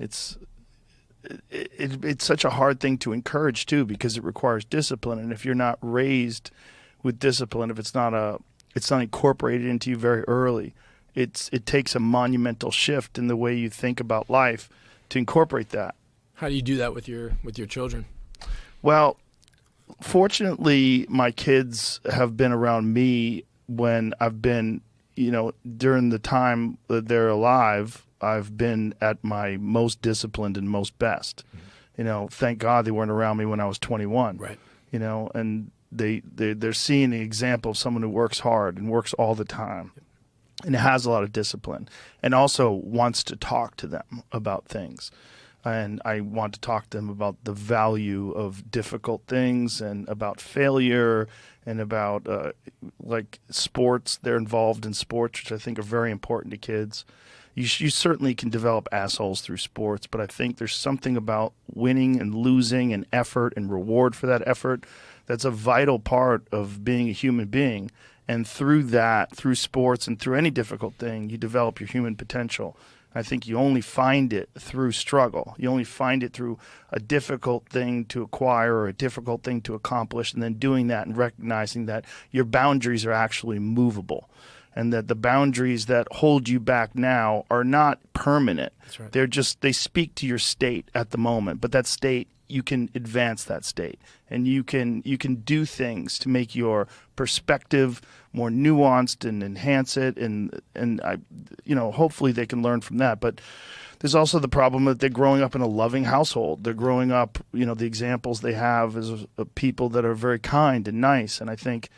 It's it's such a hard thing to encourage too, because it requires discipline. And if you're not raised with discipline, if it's not incorporated into you very early, it takes a monumental shift in the way you think about life to incorporate that. How do you do that with your children? Well, fortunately, my kids have been around me when I've been, during the time that they're alive. I've been at my most disciplined and most best. Thank God they weren't around me when I was 21. Right. And they're seeing the example of someone who works hard and works all the time and has a lot of discipline and also wants to talk to them about things. And I want to talk to them about the value of difficult things and about failure and about like sports. They're involved in sports, which I think are very important to kids. You certainly can develop assholes through sports, but I think there's something about winning and losing and effort and reward for that effort that's a vital part of being a human being. And through that, through sports and through any difficult thing, you develop your human potential. I think you only find it through struggle. You only find it through a difficult thing to acquire or a difficult thing to accomplish, and then doing that and recognizing that your boundaries are actually movable and that the boundaries that hold you back now are not permanent. That's right. They speak to your state at the moment, but that state, you can advance that state and you can do things to make your perspective more nuanced and enhance it. And I, hopefully they can learn from that. But there's also the problem that they're growing up in a loving household. They're growing up, the examples they have is of people that are very kind and nice. And I think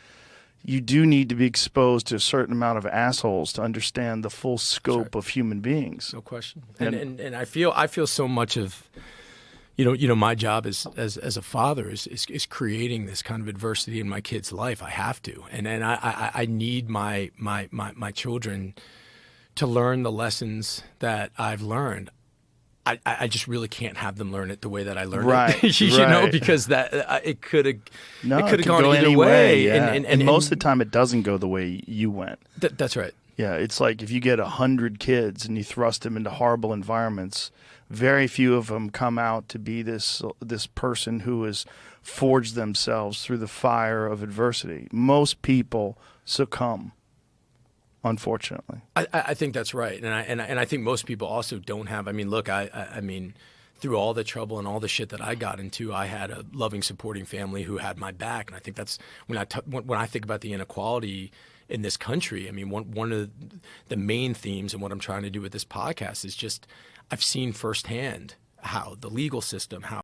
you do need to be exposed to a certain amount of assholes to understand the full scope of human beings. No question. And I feel so much of, my job as a father is creating this kind of adversity in my kid's life. I have to, and I need my children to learn the lessons that I've learned. I just really can't have them learn it the way that I learned it, because that it could have gone either way. Yeah. And most of the time, it doesn't go the way you went. That's right. Yeah, it's like if you get 100 kids and you thrust them into horrible environments, very few of them come out to be this person who has forged themselves through the fire of adversity. Most people succumb, unfortunately. I think that's right, and I think most people also don't have. I mean, look, I mean, through all the trouble and all the shit that I got into, I had a loving, supporting family who had my back, and I think that's when I think about the inequality in this country. I mean, one of the main themes and what I'm trying to do with this podcast is just I've seen firsthand how the legal system, how